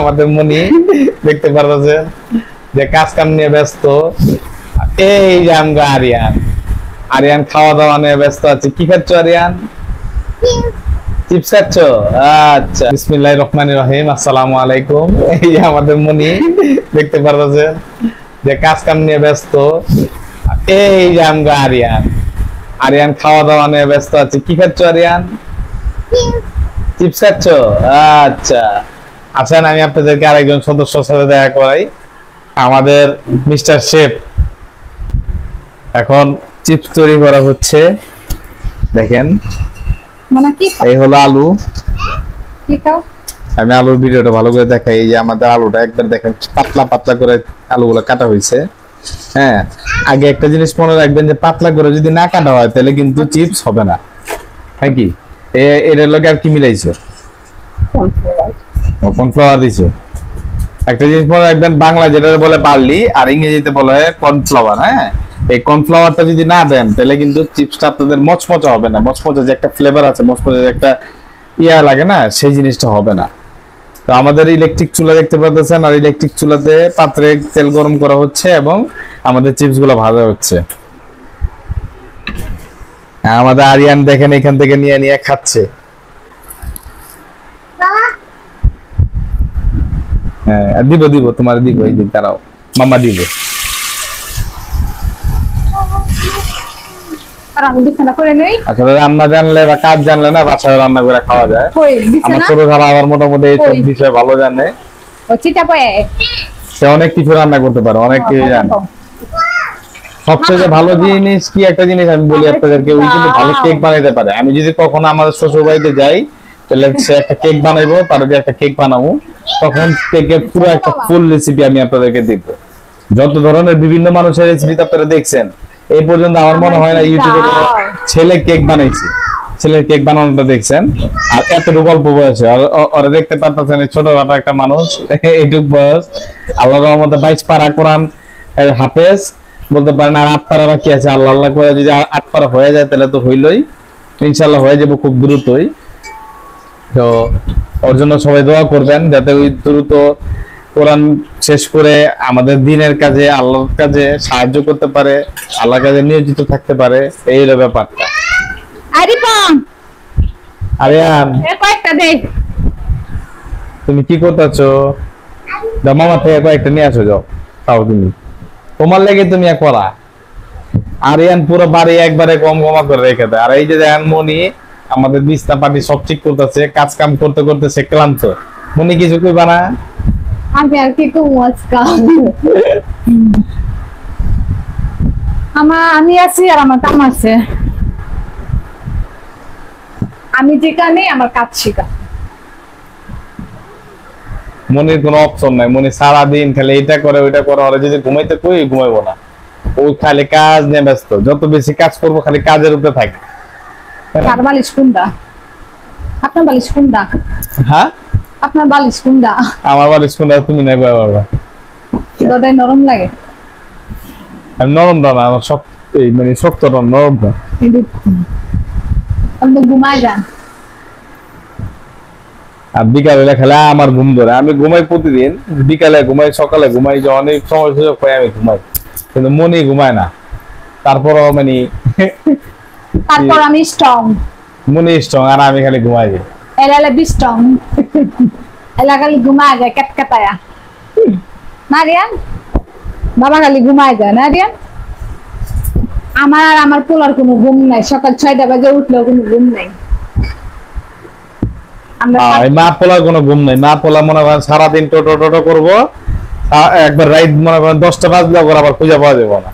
আমাদের মনি দেখতে পারতেছেন যে কাজ কাম নিয়ে ব্যস্ত। এই যে আমরা আরিয়ান, আরিয়ান খাওয়া দাওয়া নিয়ে ব্যস্ত আছে। কি খাচ্ছ আরিয়ান? চিপস খাচ্ছ? আচ্ছা, বিসমিল্লাহির রহমানির রহিম, আসসালামু আলাইকুম। এই যে আমাদের মনি দেখতে পারতেছেন যে কাজ কাম নিয়ে ব্যস্ত। এই যে আমরা আরিয়ান, আরিয়ান খাওয়া দাওয়া নিয়ে ব্যস্ত আছে। কি খাচ্ছ আরিয়ান? চিপস খাচ্ছ? আচ্ছা, আসেন আমি আপনাদেরকে আরেকজন সদস্যের সাথে দেখা করাই। আমাদের মিস্টার শেফ এখন চিপস তৈরি করা হচ্ছে। দেখেন, এই হলো আলু। আমি আলুর ভিডিওটা ভালো করে দেখাই। এই যে আমাদের আলুটা একবার দেখেন পাতলা পাতলা করে আলুগুলো কাটা হয়েছে। হ্যাঁ, আগে একটা জিনিস মনে রাখবেন যে পাতলা করে যদি না কাটা হয় তাহলে কিন্তু চিপস হবে না। হ্যাঁ কি এর লগে আর কি মিলাইছো? কর্নফ্লাওয়ার দিছো। একটা জিনিস মনে রাখবেন, বাংলা যেটা বলে বার্লি আর ইংরেজিতে বলে কর্নফ্লাওয়ার। হ্যাঁ, এই কর্নফ্লাওয়ারটা যদি না দেন তাহলে কিন্তু চিপসটা আপনাদের মচমচা হবে না। মচমচা যে একটা ফ্লেভার আছে, মচমচা যে একটা ইয়া লাগে না, সেই জিনিসটা হবে না। তো আমাদের ইলেকট্রিক চুলা দেখতে পাচ্ছেন, আর ইলেকট্রিক চুলাতে পাত্রে তেল গরম করা হচ্ছে এবং আমাদের চিপস গুলো ভাজা হচ্ছে। আমাদের আরিয়ান দেখেন এখান থেকে নিয়ে নিয়ে খাচ্ছে। হ্যাঁ, দিব দিব, তোমার দিব, এই দিক দাঁড়াও, মামা দিব। আসলে রান্না জানলে বা কাজ জানলে না বাসায় রান্না করে খাওয়া যায়। আমার ছোট খালা আবার মোটামুটি এই সব বিষয় ভালো জানে, সে অনেক কিছু রান্না করতে পারে, অনেক কিছু জানে। সবচেয়ে ভালো জিনিস কি একটা জিনিস আমি বলি আপনাদেরকে, ওই কিন্তু ভালো কেক বানাইতে পারে। আমি যদি কখনো আমাদের শ্বশুর বাড়িতে যাই তাহলে সে একটা কেক বানাইবো, তার যে একটা কেক বানাবো, তখন কেকের পুরো একটা ফুল রেসিপি আমি আপনাদেরকে দিব। যত ধরনের বিভিন্ন মানুষের রেসিপি আপনারা দেখছেন, এই পর্যন্ত আমার মনে হয় না ইউটিউবে কোনো ছেলে কেক বানাইছে। ছেলের কেক বানানোটা দেখছেন, আর এতটুকু অল্প বয়সে ওরা দেখতে পারতেছেন ছোটখাটো একটা মানুষ, এইটুক বয়স। আল্লাহর রহমতে 22 পারা কোরআন হাফেজ বলতে পারেন, আর 8 পারা বাকি আছে। আল্লাহ আল্লাহ করে যদি 8 পারা হয়ে যায় তাহলে তো হইলই, ইনশাল্লাহ হয়ে যাবো খুব দ্রুতই। তো ওর জন্য সবাই দোয়া করবেন যাতে ওই দ্রুত কোরআন শেষ করে আমাদের দিনের কাজে, আল্লাহর কাজে সাহায্য করতে পারে, আল্লাহর কাজে নিয়োজিত থাকতে পারে। এই হলো ব্যাপারটা। আরিয়ান, তুমি কি করতেছো? মামা থেকে কয়েকটা নিয়ে আসো, যাও খাও তুমি, তোমার লেগে তুমি এক করা। আরিয়ান পুরো বাড়ি একবারে কম কমা করে রেখে দেয়। আর এই যে দেখেন মনি আমাদের বিছনা পাটি সব ঠিক করতেছে, কাজ কাম করতে করতে সে ক্লান্ত। মনি কিছু কইবা না? আমি আর কি কম আমি আছি আর আমার কাম আছে। আমি যেখানে আমার কাজ শিখা। মনির কোনো অপশন নাই। মনি সারাদিন খালি এটা করে ওইটা করে, ওরা যদি ঘুমাইতে কই ঘুমাইবো না, ওই খালি কাজ নিয়ে ব্যস্ত। যত বেশি কাজ করবো খালি কাজের উপরে থাকে। কার বালিশ কোনটা? আপনার বালিশ কোনটা? হ্যাঁ, আপনার বালিশ কোনটা? আমার বালিশ কোনটা তুমি নাই বাবা। দদাই নরম লাগে? আমি নরম না, আমার শক্ত, মানে শক্ত নরম না। আপনি ঘুমায় যান আর বিকালে খেলে আমার ঘুম ধরে। আমি ঘুমাই প্রতিদিন, বিকালে ঘুমাই, সকালে ঘুমাই, যে অনেক সময় সুযোগ পাই আমি ঘুমাই, কিন্তু মনি ঘুমায় না। তারপরও মানে তারপর আমি স্ট্রং, মনি স্ট্রং, আর আমি খালি ঘুমাই যাই। এলা বি স্ট্রং, এলা খালি ঘুমায় যায় কেটকেটায়া। না রিয়ান, বাবা খালি ঘুমায় যায় না রিয়ান? আমার পোলার কোনো ঘুম নাই, সকাল 6টা বাজে উঠলেও কোনো ঘুম নাই। মা পোলার কোনো ঘুম নাই। মা পোলা মনে করেন সারাদিন টোটো টোটো করবো, একবার রাইট মনে করেন 10টা বাজলে আবার খুঁজে পাওয়া যাবে না।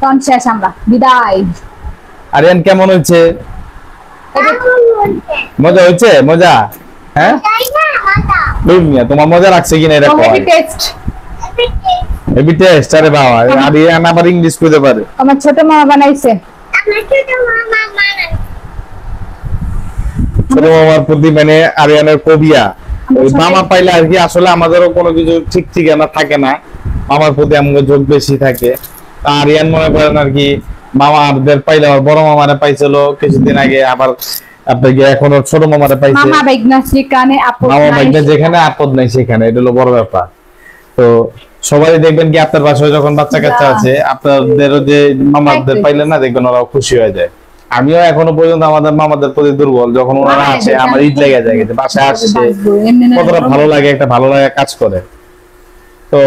কোন শেষ আমরা বিদায়। আরিয়ান কেমন হয়েছে? মজা হয়েছে? মজা? হ্যাঁ, তোমার মজা লাগছে কিনা এটা হেভি টেস্ট, হেভি টেস্ট। আরে বাবা, আরিয়ান আবার ইংলিশ কইতে পারে। আমার ছোট মামা বানাইছে। ছোট মামার প্রতি মানে আরিয়ানের ফোবিয়া। ওই মামা পাইলে আর কি আসলে আমাদেরও কোনো কিছু ঠিক ঠিকানা থাকে না, মামার প্রতি আমাদের ঝোঁক বেশি থাকে। আরিয়ান মনে করেন আর কি মামাদের পাইলে, বড় মামারে পাইছিল কিছুদিন আগে, আবার আপনাকে এখনো ছোট মামারে পাইছে, মামা বাইগনা সেখানে আপদ মামা নাই ভাইটা যেখানে আপদ নাই সেখানে, এটা হলো বড় ব্যাপার। তো সবাই দেখবেন কি আপনার বাসায় যখন বাচ্চা কাচ্চা আছে, আপনাদেরও যে মামাদের পাইলে না দেখবেন ওরাও খুশি হয়ে যায়। আমিও এখনো পর্যন্ত আমাদের মামাদের প্রতি দুর্বল, যখন ওনারা আসে আমার ঈদ লেগে যায়, কিন্তু বাসায় আসছে কতটা ভালো লাগে, একটা ভালো লাগা কাজ করে। তো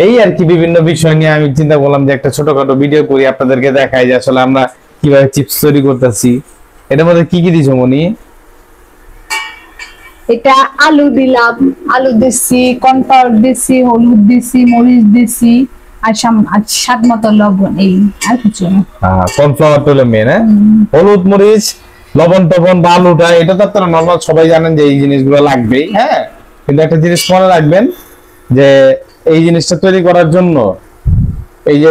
এই আর কি বিভিন্ন বিষয় নিয়ে আমি চিন্তা করলাম যে একটা ছোটখাটো ভিডিও করি, আপনাদেরকে দেখাই যে আসলে আমরা কিভাবে চিপস তৈরি করতেছি। এটার মধ্যে কি কি দিছো মনি? এটা আলু দিলাম, আলু দিছি, কর্নফ্লাওয়ার দিছি, হলুদ দিছি, মরিচ দিছি, আর স্বাদ মতো লবণ, এই আর কিছু না। কর্নফ্লাওয়ার হলো মেন, হ্যাঁ, হলুদ মরিচ লবণ টবণ বা আলুটা, এটা তো আপনারা নর্মাল সবাই জানেন যে এই জিনিসগুলো লাগবেই, হ্যাঁ। কিন্তু একটা জিনিস মনে রাখবেন যে এই জিনিসটা তৈরি করার জন্য, এই যে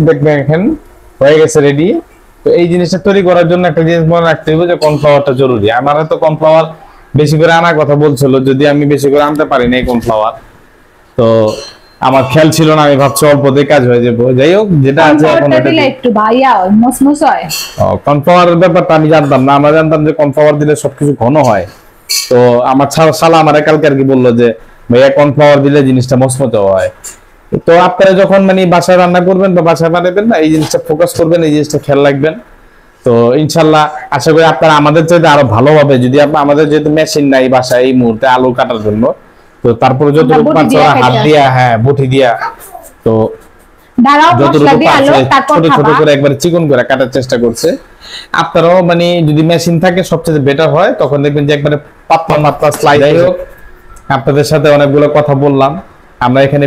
দেখবেন এখন হয়ে গেছে রেডি। তো এই জিনিসটা তৈরি করার জন্য একটা জিনিস মনে রাখতে হবে যে কর্নফ্লাওয়ারটা জরুরি। আমার তো কর্নফ্লাওয়ার বেশি করে আনার কথা বলছিল, যদি আমি বেশি করে আনতে পারি না এই কর্নফ্লাওয়ার, তো আমার খেয়াল ছিল না, আমি ভাবছি অল্পতে কাজ হয়ে যাবে। যাই হোক, যেটা আছে এখন কর্নফ্লাওয়ারটা এটা দিলে একটু ভাইয়া হয়, মসমস হয়। কর্নফ্লাওয়ারের ব্যাপারটা আমি জানতাম না, আমরা জানতাম যে কর্নফ্লাওয়ার দিলে সবকিছু ঘন হয়। তো আমার শালা আমার কালকে আর কি বললো যে ভাইয়া কর্নফ্লাওয়ার দিলে জিনিসটা মচমচে হয়। তো আপনারা যখন মানে বাসায় রান্না করবেন বা বাসায় বানাবেন না, এই জিনিসটা ফোকাস করবেন, এই জিনিসটা খেয়াল রাখবেন। তো ইনশাল্লাহ আশা করি আপনারা আমাদের চাইতে আরো ভালোভাবে, যদি আমাদের যেহেতু মেশিন নাই বাসায় এই মুহূর্তে আলু কাটার জন্য, তো তারপরে যতটুকু পারছে হাত দিয়া, হ্যাঁ বটি দিয়া, তো যতটুকু পারছে ছোট ছোট করে একবার চিকন করে কাটার চেষ্টা করছে। আপনারাও মানে যদি মেশিন থাকে সবচেয়ে বেটার হয়, তখন দেখবেন যে একবারে পাতলা পাতলা স্লাইস। যাই হোক, আপনাদের সাথে অনেকগুলো কথা বললাম আমরা এখানে।